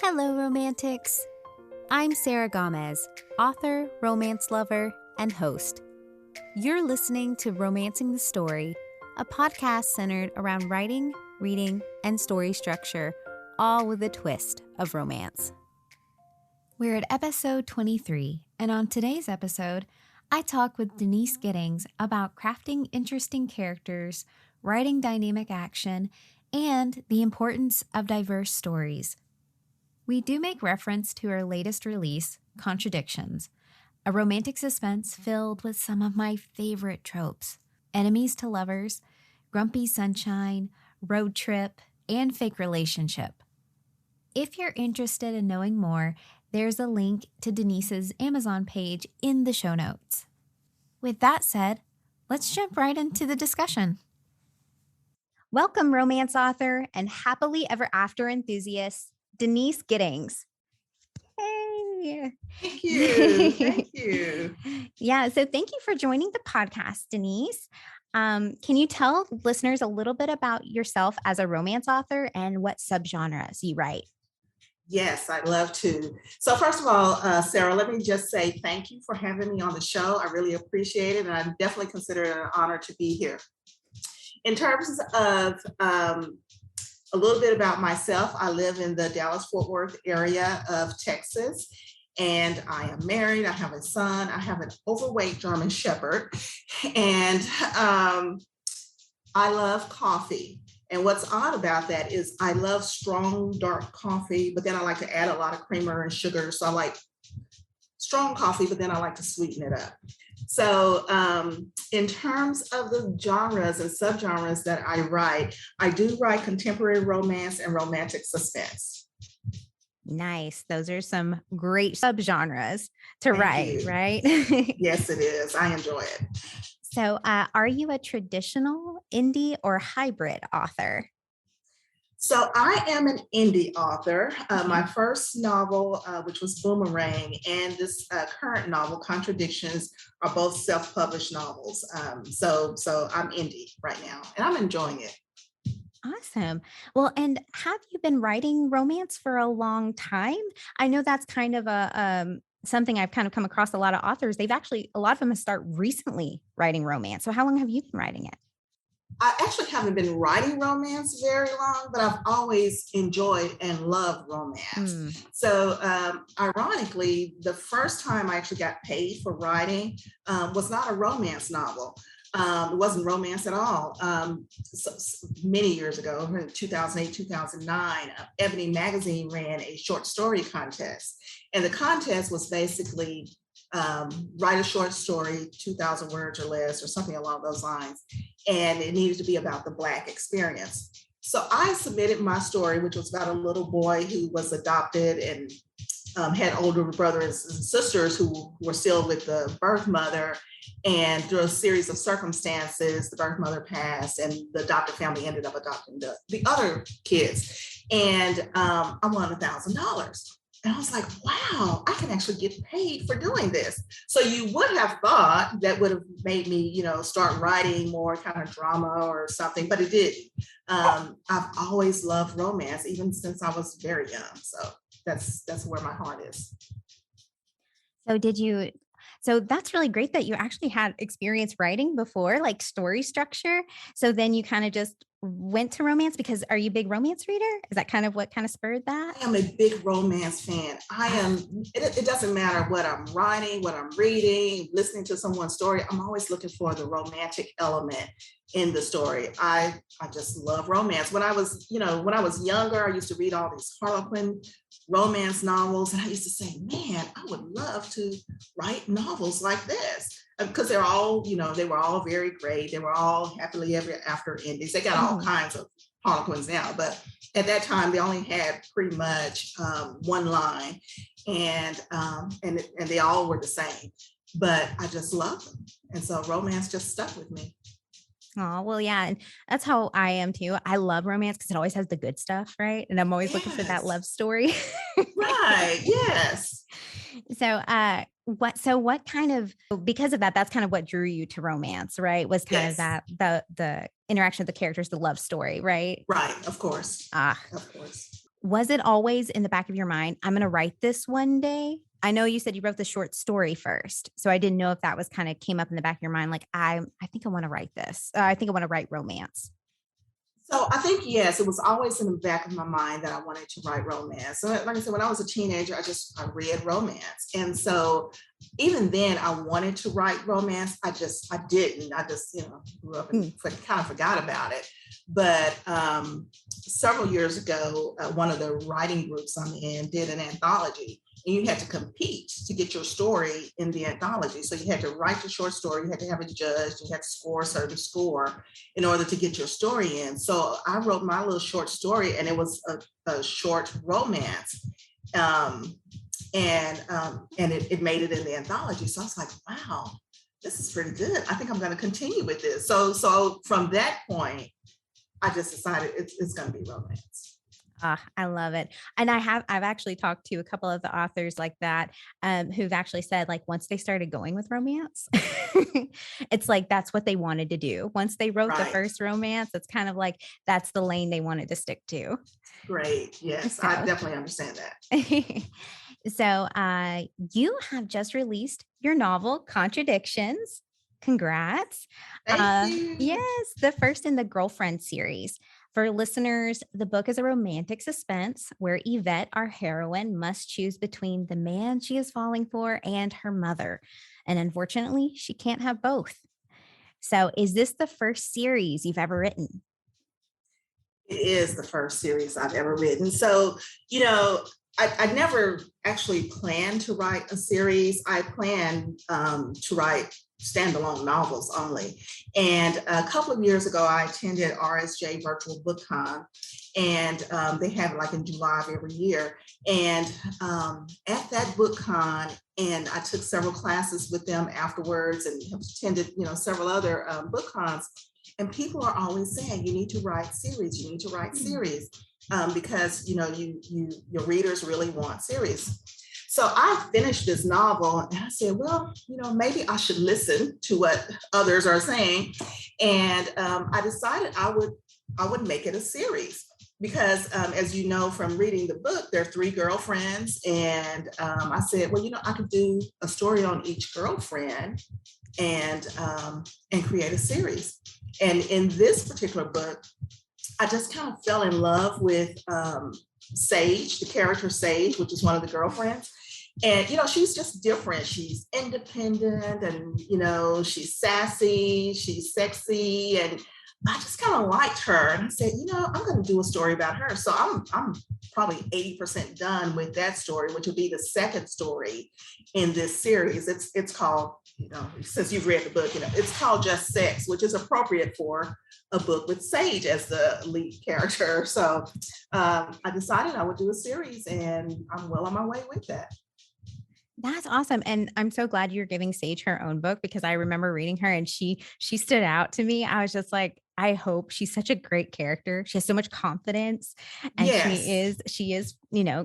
Hello, romantics. I'm Sarah Gomez, author, romance lover, and host. You're listening to Romancing the Story, a podcast centered around writing, reading, and story structure, all with a twist of romance. We're at episode 23, and on today's episode, I talk with Denise Giddings about crafting interesting characters, writing dynamic action, and the importance of diverse stories. We do make reference to her latest release, Contradictions, a romantic suspense filled with some of my favorite tropes: enemies to lovers, grumpy sunshine, road trip, and fake relationship. If you're interested in knowing more, there's a link to Denise's Amazon page in the show notes. With that said, let's jump right into the discussion. Welcome, romance author and happily ever after enthusiast, Denise Giddings. Hey. Thank you. Thank you. Yeah, so thank you for joining the podcast, Denise. Can you tell listeners a little bit about yourself as a romance author and what subgenres you write? Yes, I'd love to. So first of all, Sarah, let me just say thank you for having me on the show. I really appreciate it, and I definitely consider it an honor to be here. In terms of a little bit about myself, I live in the Dallas-Fort Worth area of Texas, and I am married. I have a son. I have an overweight German Shepherd, and I love coffee. And what's odd about that is I love strong, dark coffee, but then I like to add a lot of creamer and sugar. So I like strong coffee, but then I like to sweeten it up. So in terms of the genres and subgenres that I do write contemporary romance and romantic suspense. Nice. Those are some great subgenres to Thank write, you. right? Yes, it is. I enjoy it. So are you a traditional, indie, or hybrid author? So I am an indie author. My first novel, which was Boomerang, and this current novel, Contradictions, are both self-published novels. So I'm indie right now, and I'm enjoying it. Awesome. Well, and have you been writing romance for a long time? I know that's kind of a something I've kind of come across a lot of authors. A lot of them start recently writing romance. So how long have you been writing it? I actually haven't been writing romance very long, but I've always enjoyed and loved romance. So ironically, the first time I actually got paid for writing was not a romance novel. It wasn't romance at all. So many years ago, in 2008, 2009, Ebony Magazine ran a short story contest. And the contest was basically write a short story, 2,000 words or less, or something along those lines. And it needed to be about the Black experience. So I submitted my story, which was about a little boy who was adopted and had older brothers and sisters who were still with the birth mother. And through a series of circumstances, the birth mother passed and the adopted family ended up adopting the other kids. And I won $1,000. And I was like, wow, I can actually get paid for doing this. So you would have thought that would have made me, start writing more kind of drama or something, but it didn't. I've always loved romance, even since I was very young. So that's where my heart is. So that's really great that you actually had experience writing before, like story structure. So then you kind of just went to romance because are you a big romance reader? Is that kind of what kind of spurred that? I am a big romance fan. It doesn't matter what I'm writing, what I'm reading, listening to someone's story. I'm always looking for the romantic element in the story. I just love romance. When I was younger, I used to read all these Harlequin romance novels. And I used to say, man, I would love to write novels like this. Because they were all very great. They were all happily ever after endings. They got all kinds of Harlequins now, but at that time they only had pretty much one line, and they all were the same. But I just loved them, and so romance just stuck with me. Oh, well, yeah. And that's how I am too. I love romance because it always has the good stuff, right? And I'm always looking for that love story. Right. Yes. What kind of, because of that, that's kind of what drew you to romance, right? Was kind of that, the interaction of the characters, the love story, right? Right. Of course. Of course. Was it always in the back of your mind, I'm going to write this one day? I know you said you wrote the short story first, so I didn't know if that was kind of came up in the back of your mind, like I think I want to write this. I think I want to write romance. So I think, yes, it was always in the back of my mind that I wanted to write romance. So like I said, when I was a teenager, I read romance. And so even then I wanted to write romance. I didn't. I just, grew up and kind of forgot about it. But several years ago, one of the writing groups I'm in did an anthology, and you had to compete to get your story in the anthology. So you had to write the short story, you had to have it judged, you had to score a certain score in order to get your story in. So I wrote my little short story, and it was a short romance. And it made it in the anthology. So I was like, wow, this is pretty good. I think I'm going to continue with this. So from that point, I just decided it's going to be romance. I love it. And I've actually talked to a couple of the authors like that, who've actually said, like, once they started going with romance, it's like, that's what they wanted to do. Once they wrote the first romance, it's kind of like, that's the lane they wanted to stick to. Great. Yes, so, I definitely understand that. So you have just released your novel, Contradictions. Congrats. Thank you. Yes, the first in the Girlfriend series. For listeners, the book is a romantic suspense where Yvette, our heroine, must choose between the man she is falling for and her mother. And unfortunately, she can't have both. So is this the first series you've ever written? It is the first series I've ever written. So, I never actually planned to write a series. I planned to write standalone novels only. And a couple of years ago, I attended RSJ Virtual Book Con, and they have it like in July of every year. And at that book con, and I took several classes with them afterwards, and have attended, several other book cons. And people are always saying, you need to write series. You need to write series because your readers really want series. So I finished this novel, and I said, well, maybe I should listen to what others are saying. And I decided I would make it a series because, as you know from reading the book, there are 3 girlfriends, and I said, well, I could do a story on each girlfriend and create a series. And in this particular book, I just kind of fell in love with Sage, the character Sage, which is one of the girlfriends. And, she's just different. She's independent, and, she's sassy, she's sexy. And I just kind of liked her. And I said, I'm going to do a story about her. So I'm probably 80% done with that story, which will be the second story in this series. It's called, since you've read the book, it's called Just Sex, which is appropriate for a book with Sage as the lead character. So I decided I would do a series, and I'm well on my way with that. That's awesome. And I'm so glad you're giving Sage her own book, because I remember reading her, and she stood out to me. I was just like, I hope she's such a great character. She has so much confidence, and yes. she is,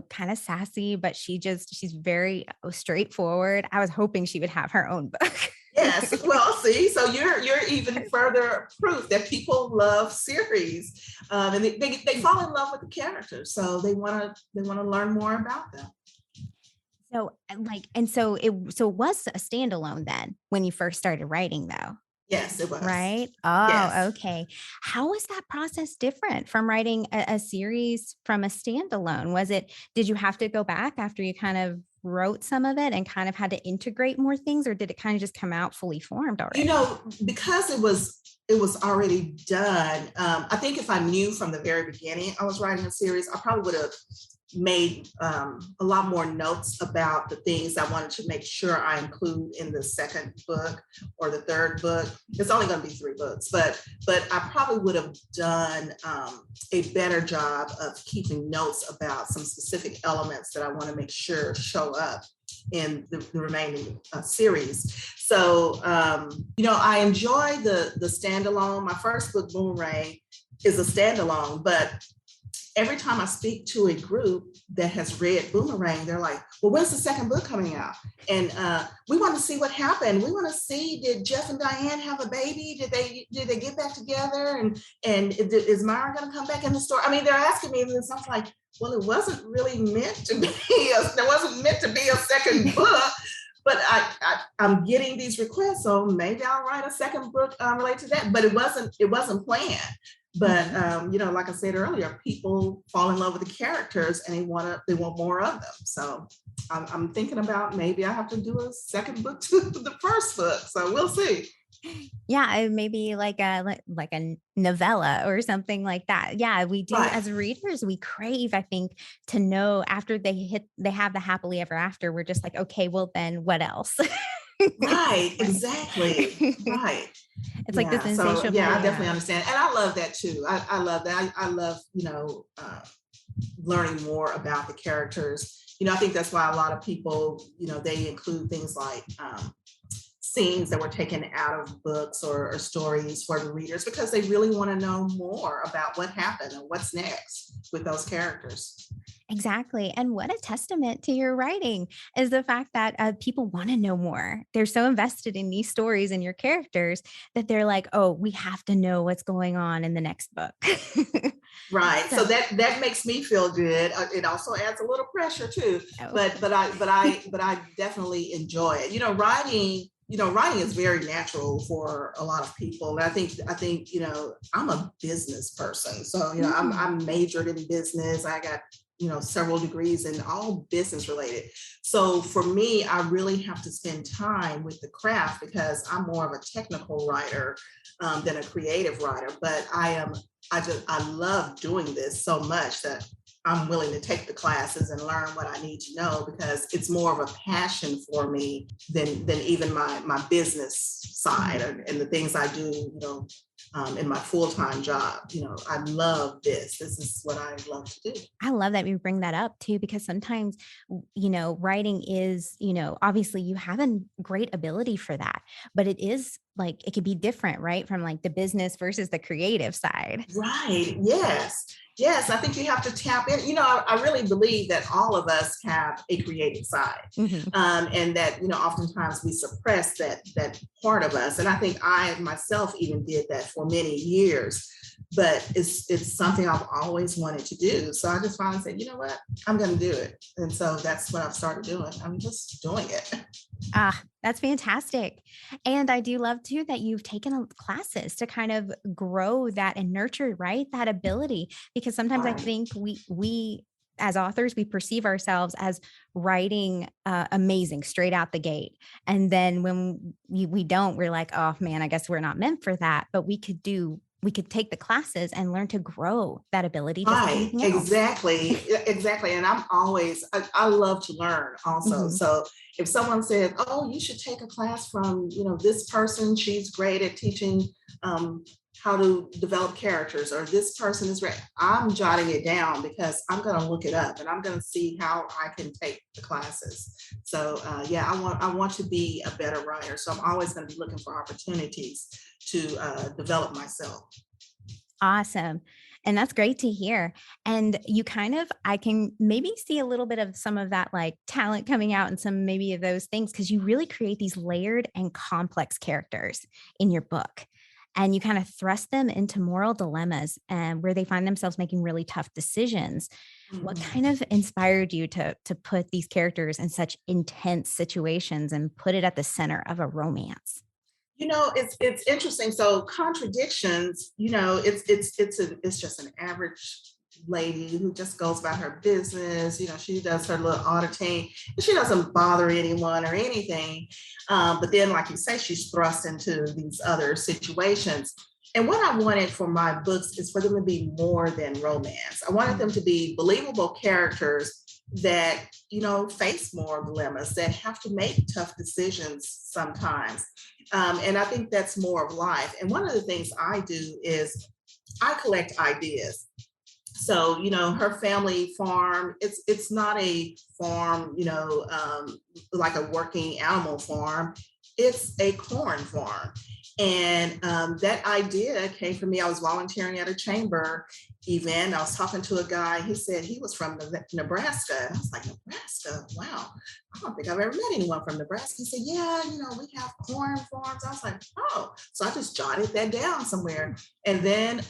kind of sassy, but she's very straightforward. I was hoping she would have her own book. Yes. Well, see, so you're even further proof that people love series, and they fall in love with the characters. So they want to learn more about them. So so it was a standalone then when you first started writing, though? Yes, it was. Right? Oh, yes. Okay. How was that process different from writing a series from a standalone? Did you have to go back after you kind of wrote some of it and kind of had to integrate more things, or did it kind of just come out fully formed already? Because it was already done. I think if I knew from the very beginning I was writing a series, I probably would have made a lot more notes about the things I wanted to make sure I include in the second book or the third book. It's only going to be 3 books, but I probably would have done a better job of keeping notes about some specific elements that I want to make sure show up in the remaining series. So, I enjoy the standalone. My first book, Boomerang, is a standalone, but every time I speak to a group that has read Boomerang, they're like, well, when's the second book coming out? And we want to see what happened. We want to see, did Jeff and Diane have a baby? Did they get back together? And is Myra going to come back in the story? I mean, they're asking me this. I was like, well, it wasn't really meant to be. There wasn't meant to be a second book. But I'm getting these requests, so maybe I'll write a second book related to that. But it wasn't planned. But like I said earlier, people fall in love with the characters and they want more of them. So I'm thinking about maybe I have to do a second book to the first book. So we'll see. Yeah, maybe like a novella or something like that. Yeah, we do Right. as readers, we crave, I think, to know after they have the happily ever after. We're just like, okay, well then what else? Right, exactly. Right. It's like this So insatiable. I definitely understand. And I love that too. I love that. I love, learning more about the characters. I think that's why a lot of people, they include things like scenes that were taken out of books or stories for the readers, because they really want to know more about what happened and what's next with those characters. Exactly. And what a testament to your writing is the fact that people want to know more. They're so invested in these stories and your characters that they're like, oh, we have to know what's going on in the next book. Right. So that makes me feel good. It also adds a little pressure too, but I definitely enjoy it. Writing is very natural for a lot of people. And I think, I'm a business person. So, I'm majored in business. I got, several degrees in all business related. So for me, I really have to spend time with the craft because I'm more of a technical writer than a creative writer. But I love doing this so much that I'm willing to take the classes and learn what I need to know, because it's more of a passion for me than even my business side and the things I do, in my full-time job. I love this. This is what I love to do. I love that you bring that up too, because sometimes, writing is, obviously you have a great ability for that, but it is like, it could be different, right? From like the business versus the creative side. Right. Yes. Yes. I think you have to tap in. I really believe that all of us have a creative side, and that, oftentimes we suppress that part of us. And I think I myself even did that for many years, but it's something I've always wanted to do. So I just finally said, you know what, I'm going to do it. And so that's what I've started doing. I'm just doing it. That's fantastic. And I do love too that you've taken classes to kind of grow that and nurture, right, that ability, because sometimes I think we as authors, we perceive ourselves as writing amazing straight out the gate. And then when we don't, we're like, oh man, I guess we're not meant for that. But we could take the classes and learn to grow that ability. Right, exactly. And I love to learn also. So if someone says, oh, you should take a class from, this person, she's great at teaching how to develop characters, or this person is great, I'm jotting it down because I'm going to look it up and I'm going to see how I can take the classes. So I want to be a better writer. So I'm always going to be looking for opportunities to develop myself. Awesome. And that's great to hear. And I can maybe see a little bit of some of that like talent coming out and some maybe of those things, because you really create these layered and complex characters in your book. And you kind of thrust them into moral dilemmas and where they find themselves making really tough decisions. What kind of inspired you to put these characters in such intense situations and put it at the center of a romance? It's interesting. So Contradictions, it's just an average lady who just goes about her business. She does her little auditing and she doesn't bother anyone or anything. But then, like you say, she's thrust into these other situations. And what I wanted for my books is for them to be more than romance. I wanted them to be believable characters that, face moral dilemmas, that have to make tough decisions sometimes. And I think that's more of life. And one of the things I do is I collect ideas. So, her family farm, it's not a farm, like a working animal farm. It's a corn farm. And that idea came from me. I was volunteering at a chamber event. I was talking to a guy. He said he was from Nebraska. And I was like, Nebraska? Wow. I don't think I've ever met anyone from Nebraska. He said, yeah, we have corn farms. I was like, oh. So I just jotted that down somewhere. And then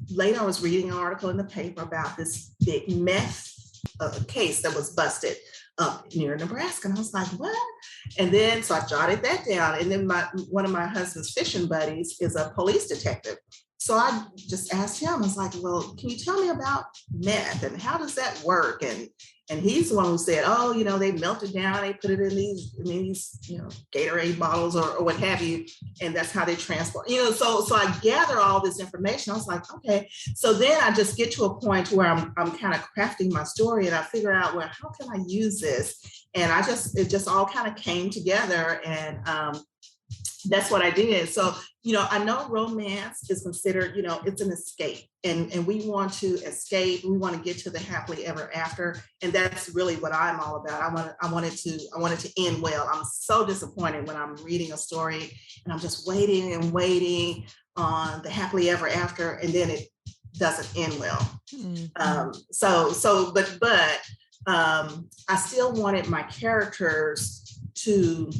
later I was reading an article in the paper about this big meth case that was busted up near Nebraska. And I was like, what? And then, so I jotted that down. And then one of my husband's fishing buddies is a police detective. So I just asked him, I was like, well, can you tell me about meth and how does that work? And he's the one who said, oh, they melt it down, they put it in these Gatorade bottles or what have you. And that's how they transport, so I gather all this information. I was like, okay. So then I just get to a point where I'm kind of crafting my story and I figure out, well, how can I use this? And it just all kind of came together, and that's what I did. So, I know romance is considered, it's an escape, and we want to escape. We want to get to the happily ever after. And that's really what I'm all about. I want it to end well. I'm so disappointed when I'm reading a story and I'm just waiting and waiting on the happily ever after, and then it doesn't end well. Mm-hmm. But I still wanted my characters to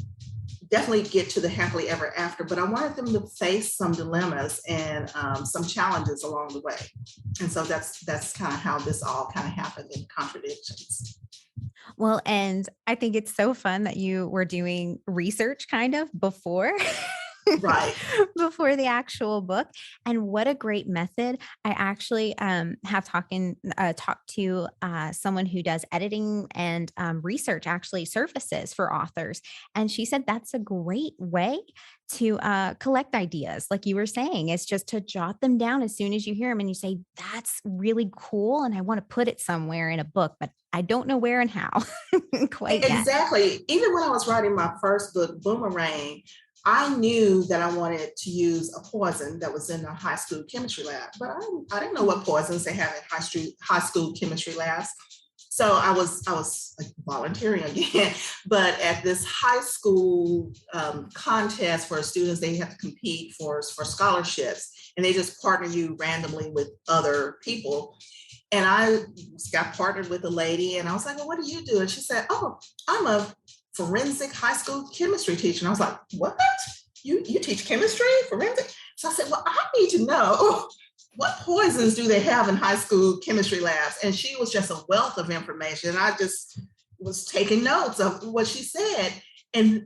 definitely get to the happily ever after, but I wanted them to face some dilemmas and some challenges along the way. And so that's kind of how this all kind of happened in Contradictions. Well, and I think it's so fun that you were doing research kind of before. Right. Before the actual book. And what a great method. I actually have talked to someone who does editing and research actually services for authors. And she said that's a great way to collect ideas. Like you were saying, it's just to jot them down as soon as you hear them and you say, that's really cool. And I want to put it somewhere in a book, but I don't know where and how quite yet. Exactly. Even when I was writing my first book, Boomerang, I knew that I wanted to use a poison that was in the high school chemistry lab, but I didn't know what poisons they have in high school chemistry labs. So I was volunteering again, but at this high school contest for students, they have to compete for scholarships, and they just partner you randomly with other people. And I got partnered with a lady, and I was like, well, what do you do? And she said, oh, I'm a forensic high school chemistry teacher. And I was like, what? You teach chemistry, forensic? So I said, well, I need to know what poisons do they have in high school chemistry labs? And she was just a wealth of information. I just was taking notes of what she said. And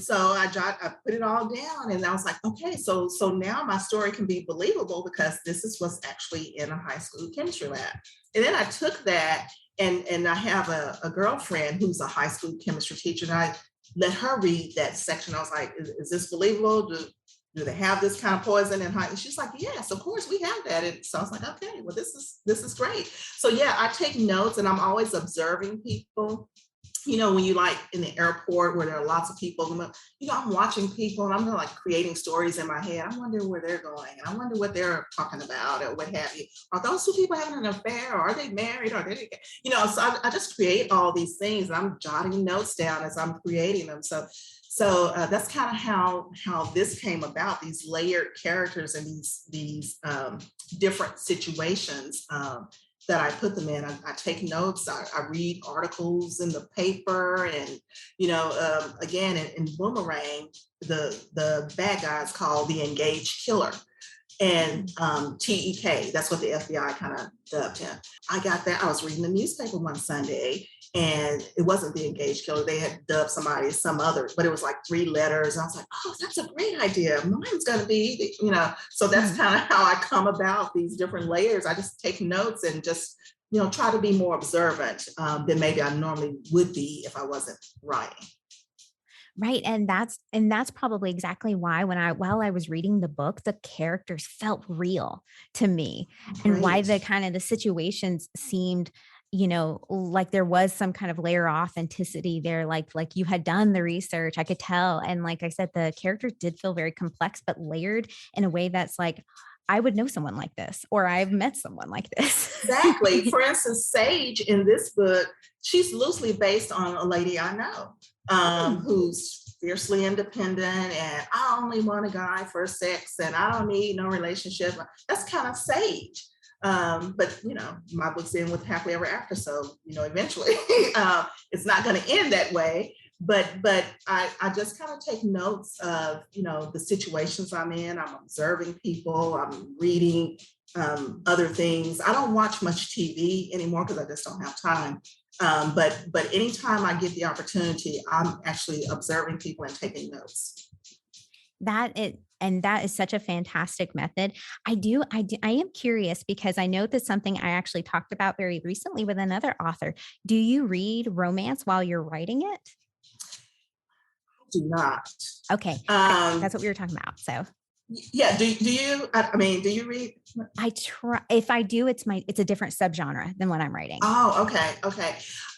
so I put it all down, and I was like, okay, so now my story can be believable because this is what's actually in a high school chemistry lab. And then I took that, and I have a girlfriend who's a high school chemistry teacher, and I let her read that section. I was like, is this believable? Do they have this kind of poison in high? And she's like, yes, of course we have that. And so I was like, okay, well, this is great. So yeah, I take notes, and I'm always observing people. When you like in the airport where there are lots of people, I'm watching people, and I'm like creating stories in my head. I wonder where they're going, and I wonder what they're talking about or what have you. Are those two people having an affair, or are they married, or so I just create all these things, and I'm jotting notes down as I'm creating them. So that's kind of how this came about, these layered characters and these different situations that I put them in. I take notes, I read articles in the paper, and, again, in Boomerang, the bad guy is called the Engaged Killer, and TEK, that's what the FBI kind of dubbed him. I got that, I was reading the newspaper one Sunday, and it wasn't the Engaged Killer. They had dubbed somebody some other, but it was like 3 letters. And I was like, oh, that's a great idea. Mine's going to be, so that's kind of how I come about these different layers. I just take notes and just, try to be more observant than maybe I normally would be if I wasn't writing. Right. And that's probably exactly why while I was reading the book, the characters felt real to me, and why the situations seemed, like there was some kind of layer of authenticity there, like you had done the research, I could tell. And like I said, the characters did feel very complex, but layered in a way that's like, I would know someone like this, or I've met someone like this. Exactly. For instance, Sage in this book, she's loosely based on a lady I know, who's fiercely independent and I only want a guy for sex and I don't need no relationship. That's kind of sage. But my book's end with happily ever after. So, eventually it's not going to end that way. But I just kind of take notes of, the situations I'm in. I'm observing people, I'm reading other things. I don't watch much TV anymore because I just don't have time. But anytime I get the opportunity, I'm actually observing people and taking notes. That is such a fantastic method. I am curious because I know that's something I actually talked about very recently with another author. Do you read romance while you're writing it? Do not. Okay. That's what we were talking about. So yeah. Do you, do you read? I try. If I do, it's a different subgenre than what I'm writing. Oh, okay.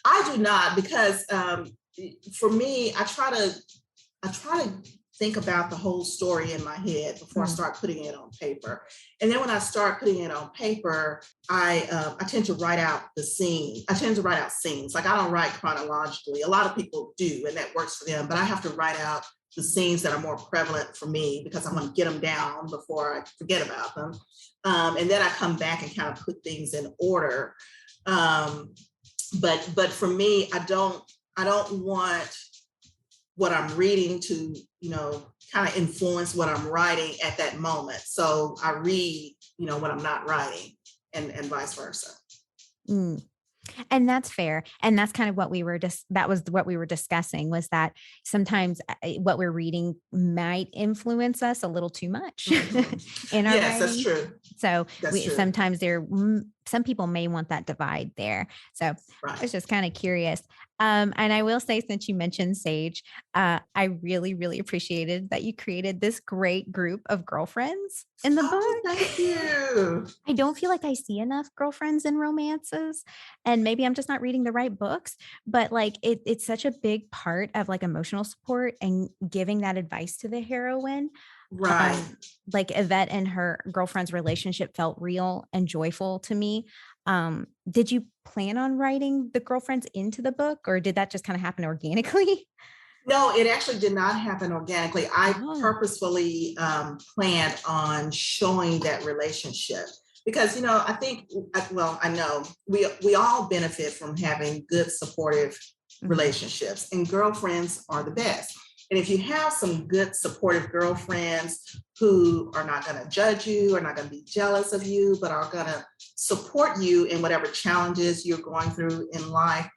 I do not because for me, I try to think about the whole story in my head before I start putting it on paper. And then when I start putting it on paper, I tend to write out the scene. I tend to write out scenes. Like I don't write chronologically. A lot of people do, and that works for them. But I have to write out the scenes that are more prevalent for me because I want to get them down before I forget about them. And then I come back and kind of put things in order. But for me, I don't want what I'm reading to, kind of influence what I'm writing at that moment. So I read, when I'm not writing and vice versa. And that's fair. And that's kind of what that was what we were discussing, was that sometimes what we're reading might influence us a little too much in our yes, writing. That's true. So that's true. Sometimes some people may want that divide there. So I was just kind of curious. And I will say, since you mentioned Sage, I really, really appreciated that you created this great group of girlfriends in the book. Thank you. I don't feel like I see enough girlfriends in romances, and maybe I'm just not reading the right books, but like it's such a big part of like emotional support and giving that advice to the heroine. Right. Like Yvette and her girlfriend's relationship felt real and joyful to me. Did you plan on writing the girlfriends into the book, or did that just kind of happen organically? No, it actually did not happen organically. I purposefully planned on showing that relationship because, I think, I know we all benefit from having good, supportive relationships, and girlfriends are the best. And if you have some good, supportive girlfriends who are not going to judge you, are not going to be jealous of you, but are going to support you in whatever challenges you're going through in life,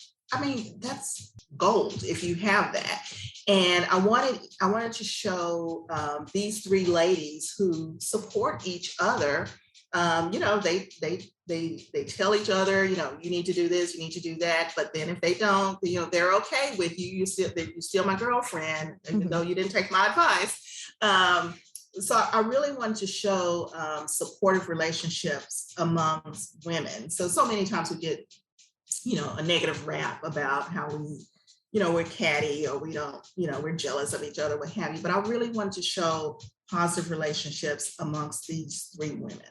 that's gold if you have that. And I wanted to show these three ladies who support each other. They tell each other, you need to do this, you need to do that. But then if they don't, they're okay with you. You're still my girlfriend, even though you didn't take my advice. So I really wanted to show supportive relationships amongst women. So many times we get, a negative rap about how we, we're catty or we don't, we're jealous of each other, what have you. But I really wanted to show positive relationships amongst these three women.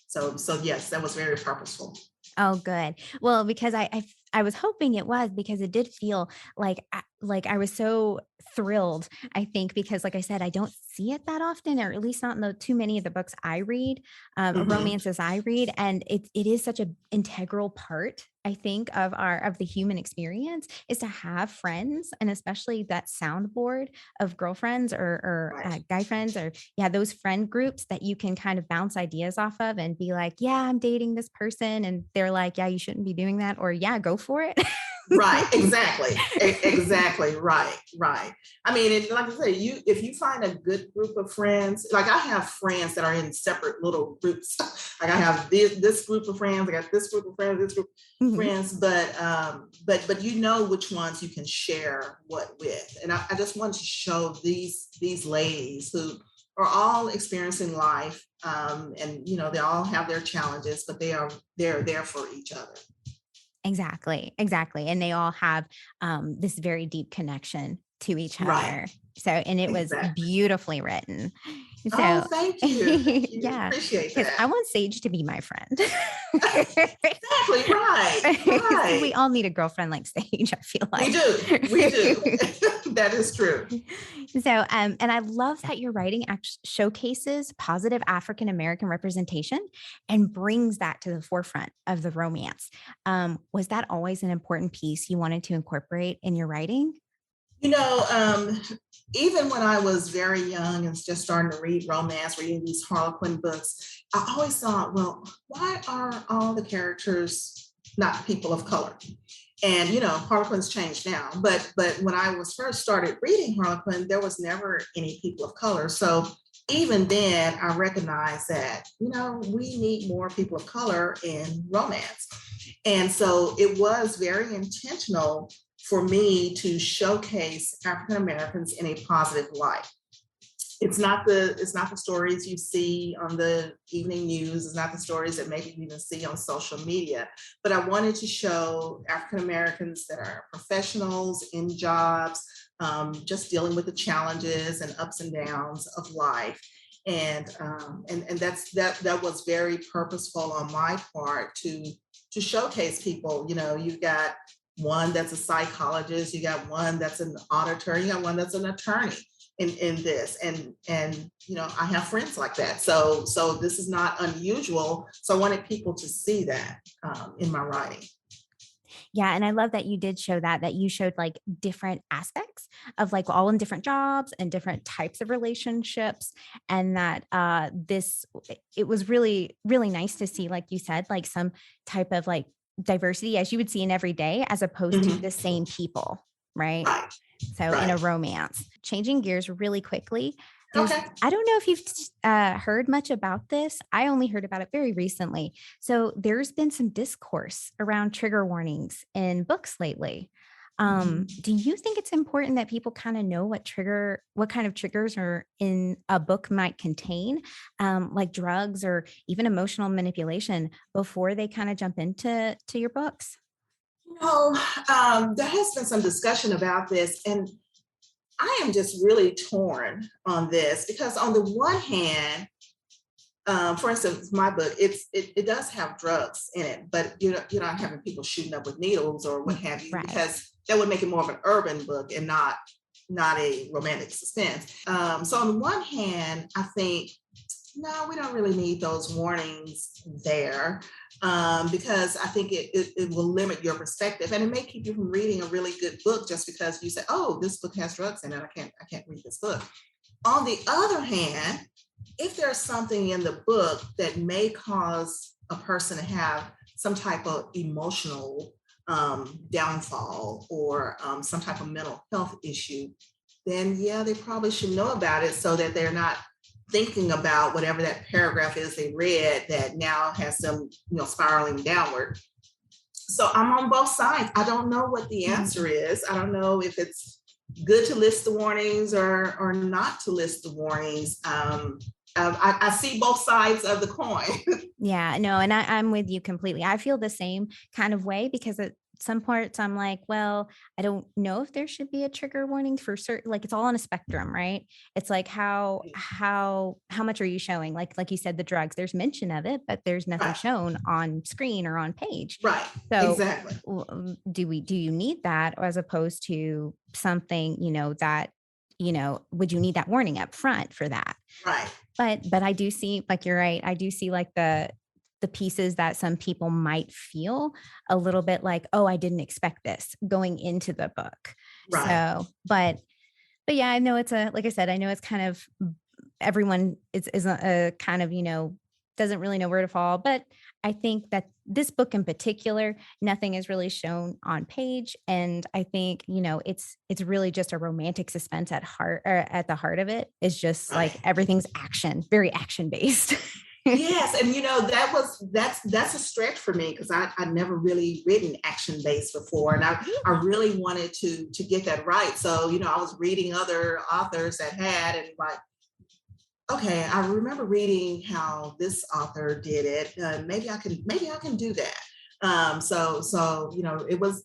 So yes, that was very purposeful. Oh, good. Well, because I was hoping it was, because it did feel like I was so thrilled, I think, because like I said, I don't see it that often, or at least not in too many of the books I read, romances I read. And it is such an integral part, I think, of the human experience, is to have friends, and especially that soundboard of girlfriends or guy friends, or those friend groups that you can kind of bounce ideas off of and be like, yeah, I'm dating this person. And they're like, yeah, you shouldn't be doing that. Or yeah, go for it. Right. Exactly. Right. Like I say, if you find a good group of friends, like I have friends that are in separate little groups. Like I have this group of friends, I got this group of friends, this group of friends, but you know which ones you can share what with. And I just want to show these ladies who are all experiencing life, and they all have their challenges, but they're there for each other. Exactly. And they all have this very deep connection to each other. So, and it was beautifully written. Oh, So thank you. Thank you. yeah, Appreciate because I that. want Sage to be my friend. Exactly. Right. We Right. all need a girlfriend like Sage, I feel We like. do. We do. That is true. So, and I love that your writing showcases positive African American representation and brings that to the forefront of the romance. Was that always an important piece you wanted to incorporate in your writing? You know, even when I was very young and just starting to read romance, reading these Harlequin books, I always thought, well, why are all the characters not people of color? And Harlequin's changed now, but when I was first started reading Harlequin, there was never any people of color. So even then, I recognized that we need more people of color in romance, and so it was very intentional for me to showcase African Americans in a positive light. It's not the stories you see on the evening news. It's not the stories that maybe you even see on social media. But I wanted to show African Americans that are professionals in jobs, just dealing with the challenges and ups and downs of life. And that was very purposeful on my part to showcase people. You've got one that's a psychologist, you got one that's an auditor, you got one that's an attorney in this, and I have friends like that, so this is not unusual. So I wanted people to see that in my writing. Yeah. And I love that you did show that you showed like different aspects of like all in different jobs and different types of relationships. And that it was really, really nice to see, like you said, like some type of like diversity as you would see in every day, as opposed to the same people. Right. Right. So in a romance, changing gears really quickly. I don't know if you've heard much about this. I only heard about it very recently. So there's been some discourse around trigger warnings in books lately. Do you think it's important that people kind of know what kind of triggers are in a book might contain, like drugs or even emotional manipulation, before they kind of jump into your books? There has been some discussion about this, and I am just really torn on this because, on the one hand, for instance, my book, it does have drugs in it, but you're not having people shooting up with needles or what have you, Right. because that would make it more of an urban book and not a romantic suspense. So on the one hand, I think, no, we don't really need those warnings there, because I think it will limit your perspective, and it may keep you from reading a really good book just because you say, "Oh, this book has drugs in it. I can't read this book." On the other hand, if there's something in the book that may cause a person to have some type of emotional downfall, or some type of mental health issue, then yeah, they probably should know about it so that they're not thinking about whatever that paragraph is they read that now has them, spiraling downward. So I'm on both sides. I don't know what the answer is. I don't know if it's good to list the warnings or not to list the warnings. I see both sides of the coin. Yeah, no, and I'm with you completely. I feel the same kind of way, because at some parts I'm like, well, I don't know if there should be a trigger warning for certain, like it's all on a spectrum, right? It's like how much are you showing? Like you said, the drugs, there's mention of it, but there's nothing Right. shown on screen or on page. Right. So Exactly. do you need that, as opposed to something, that, would you need that warning up front for that? Right. But I do see, like, you're right. I do see like the pieces that some people might feel a little bit like, oh, I didn't expect this going into the book. Right. So, but yeah, I know like I said, I know it's kind of, everyone is a kind of, doesn't really know where to fall. But I think that this book in particular, nothing is really shown on page. And I think, it's really just a romantic suspense at heart, or at the heart of it is just like everything's action, very action based. Yes, and that's a stretch for me because I'd never really written action based before, and I really wanted to get that right. So I was reading other authors that had, and like, okay, I remember reading how this author did it. Maybe I can do that. So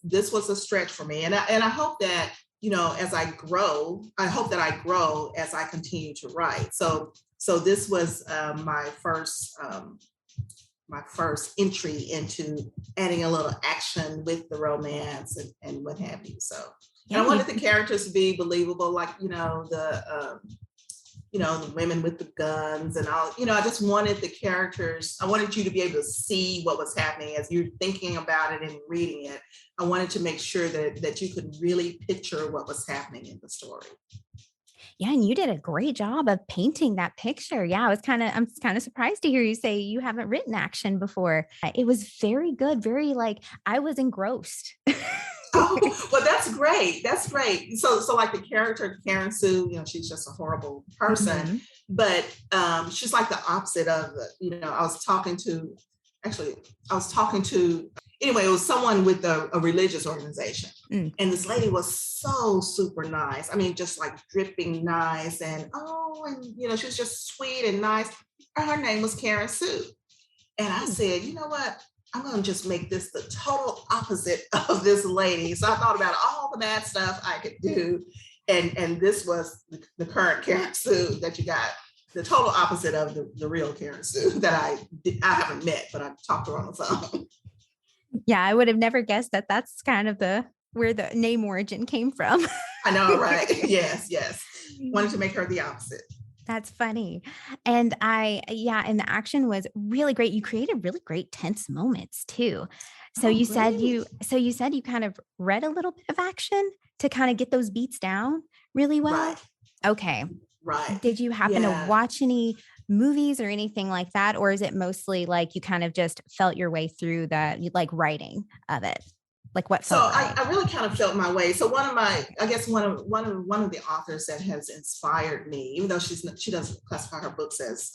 this was a stretch for me, and I hope that as I grow, I hope that I grow as I continue to write. So So this was my first entry into adding a little action with the romance and what have you. So, and I wanted the characters to be believable, like, the women with the guns and all, I just wanted the characters, I wanted you to be able to see what was happening as you're thinking about it and reading it. I wanted to make sure that you could really picture what was happening in the story. Yeah, and you did a great job of painting that picture. Yeah, I'm kind of surprised to hear you say you haven't written action before. It was very good, very I was engrossed. Oh, well, that's great. That's great. So like the character Karen Sue, she's just a horrible person, but she's like the opposite of I was talking to, anyway, it was someone with a religious organization. And this lady was so super nice. I mean, just like dripping nice and she was just sweet and nice. Her name was Karen Sue. And I said, you know what? I'm going to just make this the total opposite of this lady. So I thought about all the bad stuff I could do. And this was the current Karen Sue that you got, the total opposite of the real Karen Sue that I haven't met, but I talked to her on the phone. Yeah, I would have never guessed that that's kind of where the name origin came from. I know, right? Yes. Wanted to make her the opposite. That's funny. And and the action was really great. You created really great tense moments too. So you said you kind of read a little bit of action to kind of get those beats down really well. Right. Okay. Right. Did you happen to watch any movies or anything like that? Or is it mostly like you kind of just felt your way through the writing of it? Like what? So I really kind of felt my way. So one of the authors that has inspired me, even though she doesn't classify her books as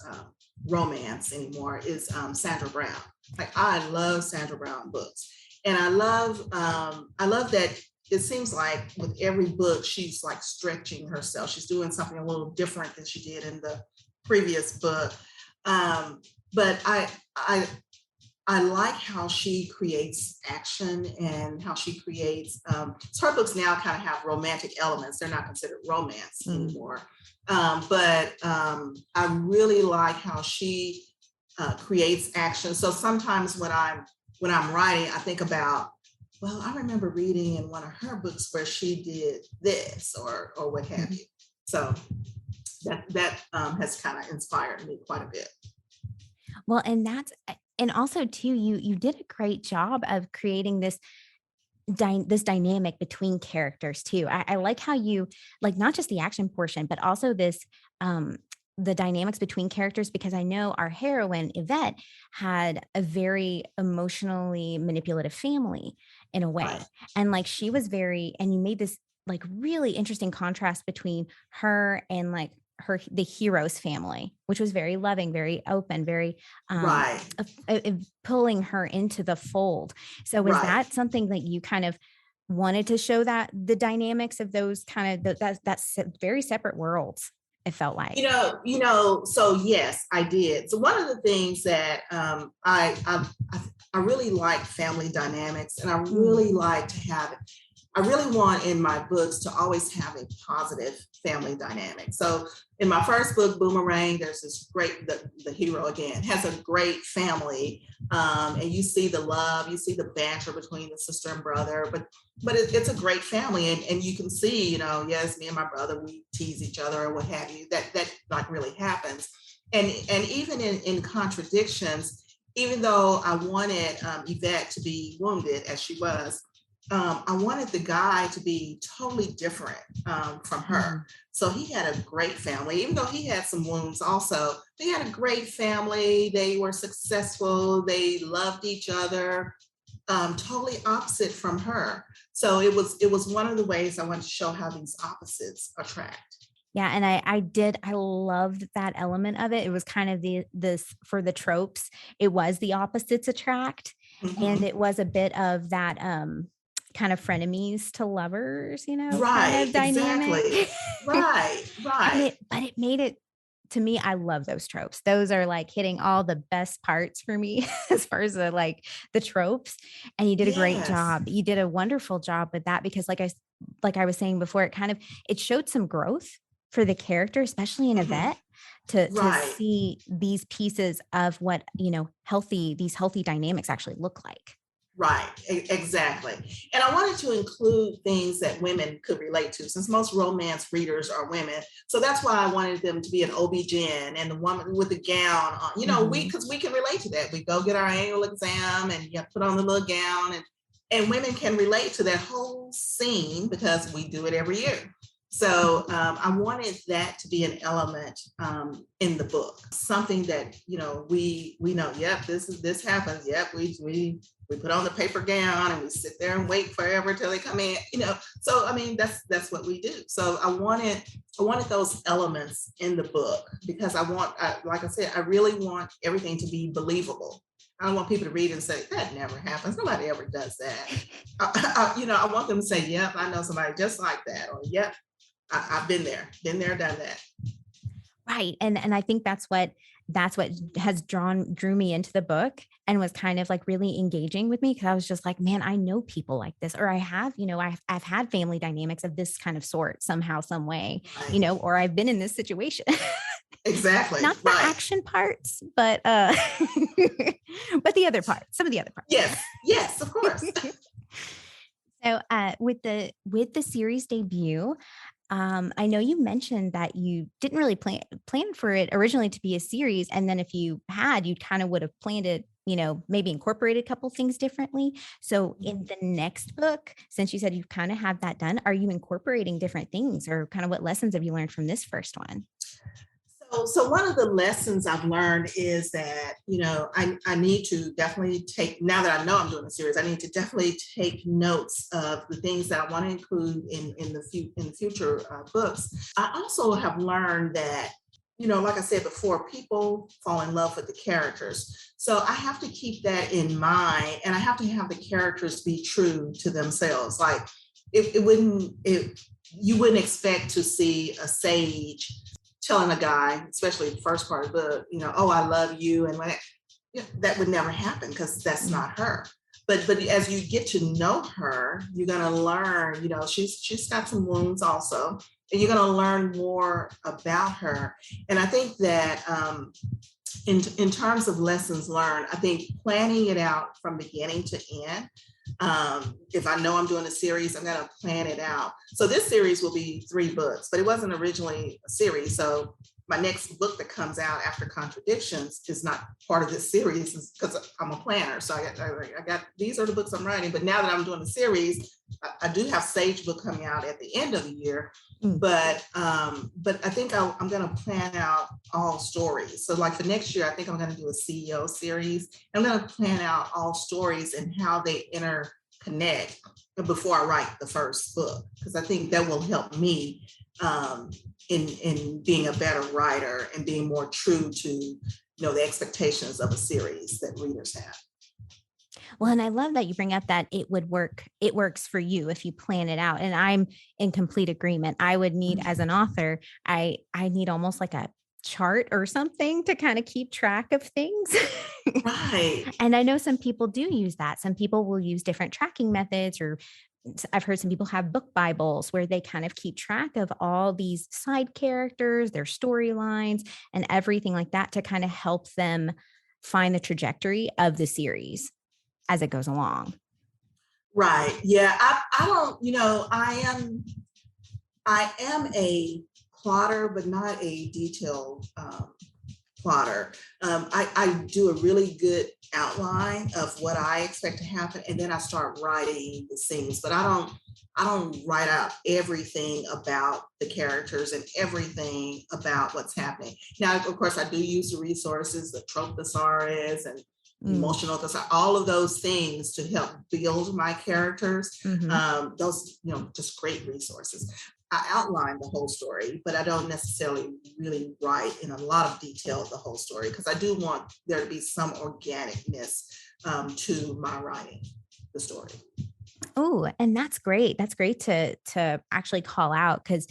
romance anymore, is Sandra Brown. Like I love Sandra Brown books, and I love that it seems like with every book she's like stretching herself. She's doing something a little different than she did in the previous book. But I like how she creates action and how she creates, her books now kind of have romantic elements. They're not considered romance anymore. But I really like how she creates action. So sometimes when I'm writing, I think about, well, I remember reading in one of her books where she did this or what have you. So that has kind of inspired me quite a bit. Well, and also too, you did a great job of creating this dynamic between characters too. I like how you not just the action portion, but also this the dynamics between characters, because I know our heroine Yvette had a very emotionally manipulative family in a way. Right. And she was and you made this really interesting contrast between her and the hero's family, which was very loving, very open, very pulling her into the fold. So was that something that you kind of wanted to show, that the dynamics of those kind of that's very separate worlds, it felt like? So yes, I did. So one of the things that I really like family dynamics, and I really like to have I really want in my books to always have a positive family dynamic. So in my first book, Boomerang, there's this great, the hero again has a great family, and you see the love, you see the banter between the sister and brother, but it's a great family, and you can see, yes, me and my brother, we tease each other or what have you. That like really happens, and even in Contradictions, even though I wanted Yvette to be wounded as she was. I wanted the guy to be totally different from her. So he had a great family, even though he had some wounds also. They had a great family. They were successful. They loved each other, totally opposite from her. So it was one of the ways I wanted to show how these opposites attract. Yeah. And I loved that element of it. It was kind of this for the tropes. It was the opposites attract. And it was a bit of that, kind of frenemies to lovers, kind of dynamic. Exactly. Right. But it made it, to me, I love those tropes. Those are hitting all the best parts for me as far as the tropes. And you did a great job. You did a wonderful job with that, because like I was saying before, it showed some growth for the character, especially in Yvette, to Right. see these pieces of what, these healthy dynamics actually look like. Right, exactly. And I wanted to include things that women could relate to, since most romance readers are women. So that's why I wanted them to be an OB-GYN and the woman with the gown on, because we can relate to that. We go get our annual exam and you have to put on the little gown, and women can relate to that whole scene because we do it every year. So I wanted that to be an element in the book, something that we know. Yep, this happens. Yep, we put on the paper gown and we sit there and wait forever till they come in. So I mean that's what we do. So I wanted those elements in the book because like I said, I really want everything to be believable. I don't want people to read and say, that never happens. Nobody ever does that. I want them to say, yep, I know somebody just like that, or yep, I've been there, done that. Right. And I think that's what has drew me into the book and was kind of like really engaging with me, because I was just like, man, I know people like this, or I have, I've had family dynamics of this kind of sort somehow, some way, Right. Or I've been in this situation. Exactly. Not the action parts, but but the other parts, some of the other parts. Yes, of course. So with the series debut, I know you mentioned that you didn't really plan for it originally to be a series. And then if you had, you kind of would have planned it, maybe incorporated a couple things differently. So in the next book, since you said you kind of have that done, are you incorporating different things, or kind of what lessons have you learned from this first one? So one of the lessons I've learned is that, I need to definitely take, now that I know I'm doing a series, I need to definitely take notes of the things that I want to include in the future books. I also have learned that, like I said before, people fall in love with the characters. So I have to keep that in mind, and I have to have the characters be true to themselves. Like you wouldn't expect to see a sage telling a guy, especially the first part of the book, oh, I love you. And that would never happen because that's not her. But as you get to know her, you're going to learn, she's got some wounds also, and you're going to learn more about her. And I think that in terms of lessons learned, I think planning it out from beginning to end. If I know I'm doing a series, I'm going to plan it out. So this series will be 3 books, but it wasn't originally a series. So my next book that comes out after Contradictions is not part of this series because I'm a planner. So I got these are the books I'm writing. But now that I'm doing a series, I do have Sage book coming out at the end of the year. But I think I'm going to plan out all stories. So like for next year, I think I'm going to do a CEO series. I'm going to plan out all stories and how they interconnect before I write the first book, because I think that will help me in being a better writer and being more true to the expectations of a series that readers have. Well, and I love that you bring up that it works for you if you plan it out. And I'm in complete agreement. I would need, as an author, I need almost like a chart or something to kind of keep track of things. Right. And I know some people do use that. Some people will use different tracking methods, or I've heard some people have book Bibles where they kind of keep track of all these side characters, their storylines, and everything like that to kind of help them find the trajectory of the series as it goes along. Right. Yeah. I don't, I am a plotter, but not a detailed plotter. I do a really good outline of what I expect to happen, and then I start writing the scenes. But I don't write out everything about the characters and everything about what's happening. Now, of course, I do use the resources, the trope thesaurus and emotional thesaurus, all of those things to help build my characters. Those, just great resources. I outline the whole story, but I don't necessarily really write in a lot of detail the whole story, because I do want there to be some organicness to my writing the story. Oh, and that's great. That's great to actually call out, because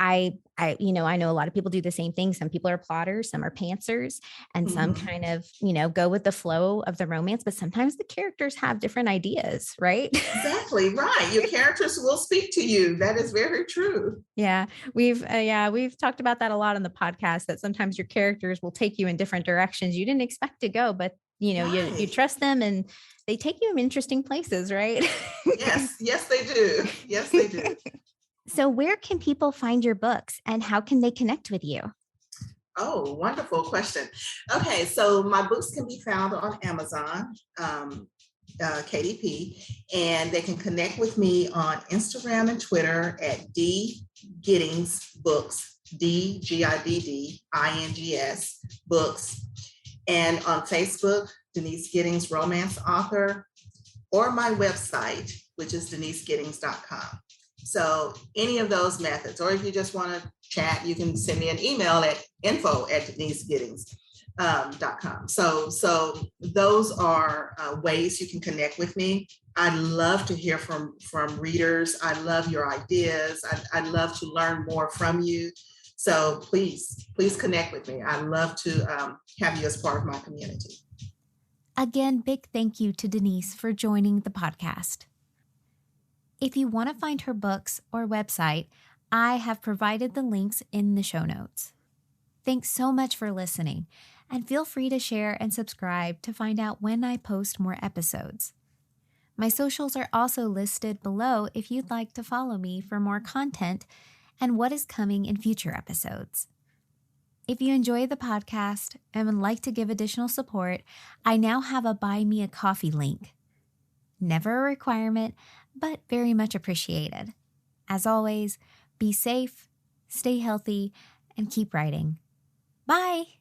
I know a lot of people do the same thing. Some people are plotters, some are pantsers, and some kind of, go with the flow of the romance, but sometimes the characters have different ideas, right? Exactly right. Your characters will speak to you. That is very true. Yeah, we've talked about that a lot on the podcast, that sometimes your characters will take you in different directions you didn't expect to go, but you Right. trust them and they take you in interesting places, right? Yes, yes, they do. Yes, they do. So, where can people find your books and how can they connect with you? Oh, wonderful question. Okay, so my books can be found on Amazon, KDP, and they can connect with me on Instagram and Twitter at D Giddings Books, DGIDDINGS Books, and on Facebook, Denise Giddings Romance Author, or my website, which is denisegiddings.com. So any of those methods, or if you just want to chat, you can send me an email at info@denisegiddings.com. So those are ways you can connect with me. I'd love to hear from readers. I love your ideas. I'd love to learn more from you. So please connect with me. I'd love to have you as part of my community. Again, big thank you to Denise for joining the podcast. If you want to find her books or website, I have provided the links in the show notes. Thanks so much for listening, and feel free to share and subscribe to find out when I post more episodes. My socials are also listed below if you'd like to follow me for more content and what is coming in future episodes. If you enjoy the podcast and would like to give additional support, I now have a Buy Me a Coffee link. Never a requirement, but very much appreciated. As always, be safe, stay healthy, and keep writing. Bye!